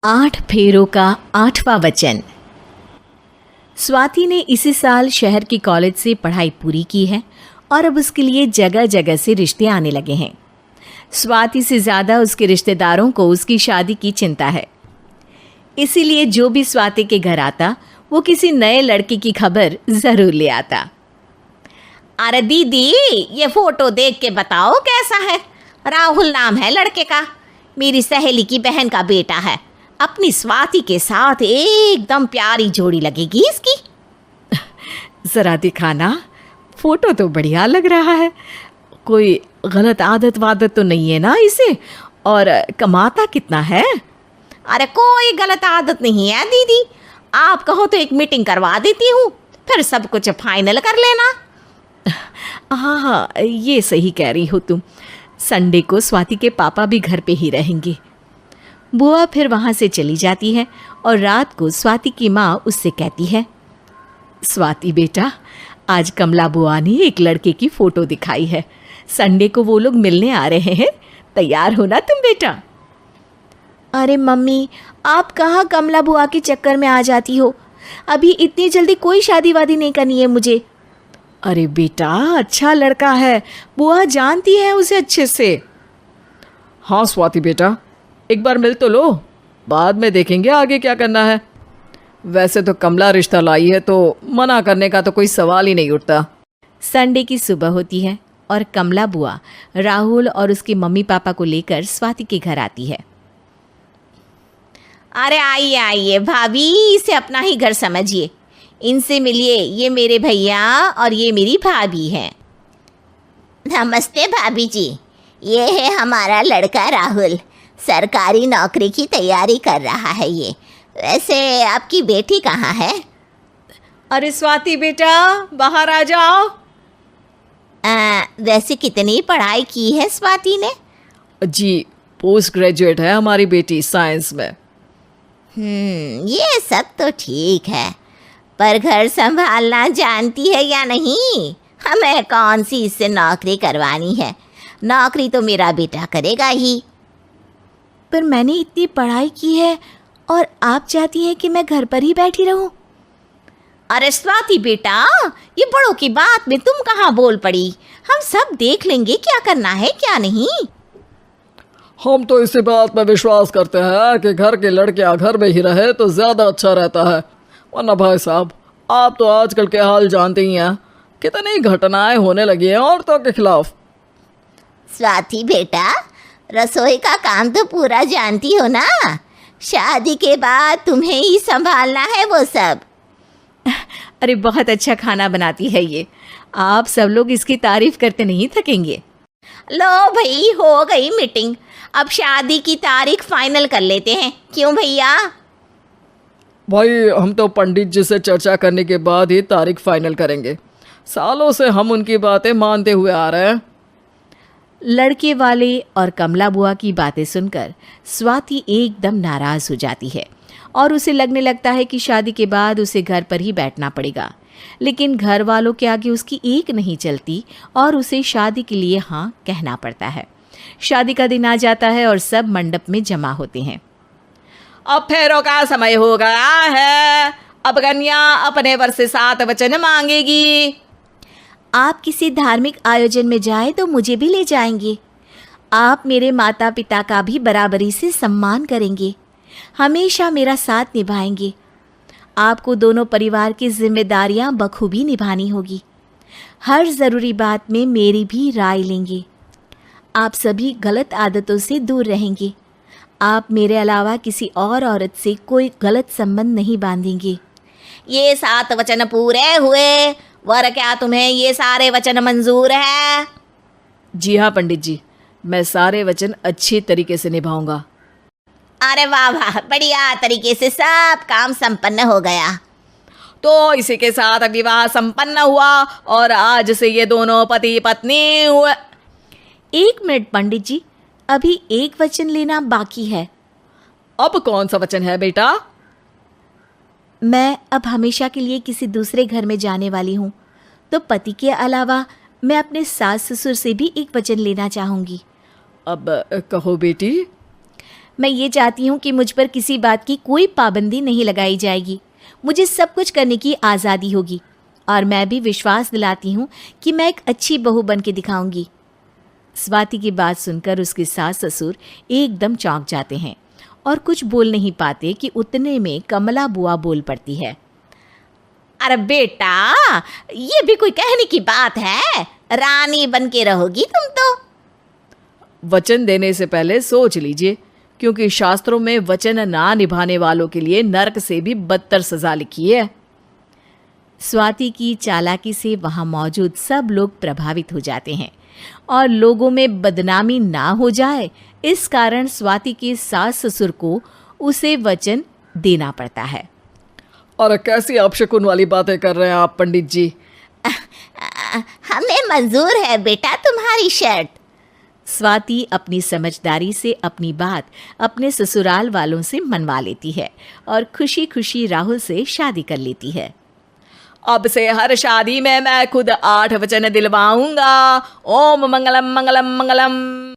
8 फेरों का 8वां वचन। स्वाति ने इसी साल शहर के कॉलेज से पढ़ाई पूरी की है और अब उसके लिए जगह जगह से रिश्ते आने लगे हैं। स्वाति से ज़्यादा उसके रिश्तेदारों को उसकी शादी की चिंता है, इसीलिए जो भी स्वाति के घर आता वो किसी नए लड़के की खबर ज़रूर ले आता। अरे दीदी, ये फोटो देख के बताओ कैसा है। राहुल नाम है लड़के का, मेरी सहेली की बहन का बेटा है। अपनी स्वाति के साथ एकदम प्यारी जोड़ी लगेगी इसकी। ज़रा दिखाना, फोटो तो बढ़िया लग रहा है। कोई गलत आदत वादत तो नहीं है ना इसे? और कमाता कितना है? अरे कोई गलत आदत नहीं है दीदी, आप कहो तो एक मीटिंग करवा देती हूँ, फिर सब कुछ फाइनल कर लेना। हाँ हाँ, ये सही कह रही हो तुम। संडे को स्वाति के पापा भी घर पे ही रहेंगे। बुआ फिर वहाँ से चली जाती है और रात को स्वाति की माँ उससे कहती है, स्वाति बेटा, आज कमला बुआ ने एक लड़के की फ़ोटो दिखाई है। संडे को वो लोग मिलने आ रहे हैं, तैयार हो ना तुम बेटा? अरे मम्मी, आप कहाँ कमला बुआ के चक्कर में आ जाती हो? अभी इतनी जल्दी कोई शादी वादी नहीं करनी है मुझे। अरे बेटा, अच्छा लड़का है, बुआ जानती है उसे अच्छे से। हाँ स्वाति बेटा, एक बार मिल तो लो, बाद में देखेंगे आगे क्या करना है। वैसे तो कमला रिश्ता लाई है तो मना करने का तो कोई सवाल ही नहीं उठता। संडे की सुबह होती है और कमला बुआ राहुल और उसके मम्मी पापा को लेकर स्वाति के घर आती है। अरे आइए आइए भाभी, इसे अपना ही घर समझिए। इनसे मिलिए, ये मेरे भैया और ये मेरी भाभी हैं। नमस्ते भाभी जी, ये है हमारा लड़का राहुल, सरकारी नौकरी की तैयारी कर रहा है ये। वैसे आपकी बेटी कहाँ है? अरे स्वाति बेटा, बाहर आ जाओ। वैसे कितनी पढ़ाई की है स्वाति ने? जी, पोस्ट ग्रेजुएट है हमारी बेटी साइंस में। ये सब तो ठीक है, पर घर संभालना जानती है या नहीं? हमें कौन सी इससे नौकरी करवानी है, नौकरी तो मेरा बेटा करेगा ही। पर मैंने इतनी पढ़ाई की है और आप चाहती हैं कि मैं घर पर ही बैठी रहूं? अरे स्वाति बेटा, ये बड़ों की बात में तुम कहाँ बोल पड़ी? हम सब देख लेंगे क्या करना है क्या नहीं। हम तो इसी बात पर विश्वास करते हैं कि घर के लड़कियां घर में ही रहे तो ज़्यादा अच्छा रहता है। वरना भाई साहब, आप तो आजकल के हाल जानते ही हैं, कितनी घटनाएं होने लगी हैं औरतों के खिलाफ। स्वाति बेटा, रसोई का काम तो पूरा जानती हो ना? शादी के बाद तुम्हें ही संभालना है वो सब। अरे बहुत अच्छा खाना बनाती है ये, आप सब लोग इसकी तारीफ करते नहीं थकेंगे। लो भाई, हो गई मीटिंग, अब शादी की तारीख फाइनल कर लेते हैं। क्यों भैया? भाई, हम तो पंडित जी से चर्चा करने के बाद ही तारीख फाइनल करेंगे। सालों से हम उनकी बातें मानते हुए आ रहे हैं। लड़के वाले और कमला बुआ की बातें सुनकर स्वाति एकदम नाराज़ हो जाती है और उसे लगने लगता है कि शादी के बाद उसे घर पर ही बैठना पड़ेगा। लेकिन घर वालों के आगे उसकी एक नहीं चलती और उसे शादी के लिए हाँ कहना पड़ता है। शादी का दिन आ जाता है और सब मंडप में जमा होते हैं। अब फेरों का समय हो गया है, अब कन्या अपने वर से 7 वचन मांगेगी। आप किसी धार्मिक आयोजन में जाएं तो मुझे भी ले जाएंगे। आप मेरे माता पिता का भी बराबरी से सम्मान करेंगे, हमेशा मेरा साथ निभाएंगे। आपको दोनों परिवार की जिम्मेदारियां बखूबी निभानी होगी। हर ज़रूरी बात में मेरी भी राय लेंगे। आप सभी गलत आदतों से दूर रहेंगे। आप मेरे अलावा किसी और औरत से कोई गलत संबंध नहीं बांधेंगे। ये 7 वचन पूरे हुए, वर क्या तुम्हें ये सारे वचन मंजूर है? जी हाँ पंडित जी, मैं सारे वचन अच्छी तरीके से निभाऊंगा। अरे वाह वाह, बढ़िया तरीके से सब काम संपन्न हो गया। तो इसी के साथ विवाह संपन्न हुआ और आज से ये दोनों पति पत्नी हुए। 1 मिनट पंडित जी, अभी एक वचन लेना बाकी है। अब कौन सा वचन है बेटा? मैं अब हमेशा के लिए किसी दूसरे घर में जाने वाली हूँ, तो पति के अलावा मैं अपने सास ससुर से भी एक वचन लेना चाहूँगी। अब कहो बेटी। मैं ये चाहती हूँ कि मुझ पर किसी बात की कोई पाबंदी नहीं लगाई जाएगी। मुझे सब कुछ करने की आज़ादी होगी और मैं भी विश्वास दिलाती हूँ कि मैं एक अच्छी बहू बन के दिखाऊंगी। स्वाति की बात सुनकर उसके सास ससुर एकदम चौंक जाते हैं और कुछ बोल नहीं पाते कि उतने में कमला बुआ बोल पड़ती है। अरे बेटा, ये भी कोई कहने की बात है? रानी बन के रहोगी तुम तो। वचन देने से पहले सोच लीजिए, क्योंकि शास्त्रों में वचन ना निभाने वालों के लिए नरक से भी बदतर सजा लिखी है। स्वाति की चालाकी से वहाँ मौजूद सब लोग प्रभावित हो जाते हैं और लोगों में बदनामी ना हो जाए, इस कारण स्वाति के सास ससुर को उसे वचन देना पड़ता है। और कैसी अपशकुन वाली बातें कर रहे हैं आप पंडित जी? हमें मंजूर है बेटा तुम्हारी शर्त। स्वाति अपनी समझदारी से अपनी बात अपने ससुराल वालों से मनवा लेती है और खुशी खुशी राहुल से शादी कर लेती है। अब से हर शादी में मैं खुद 8 वचन दिलवाऊंगा। ओम मंगलम मंगलम मंगलम।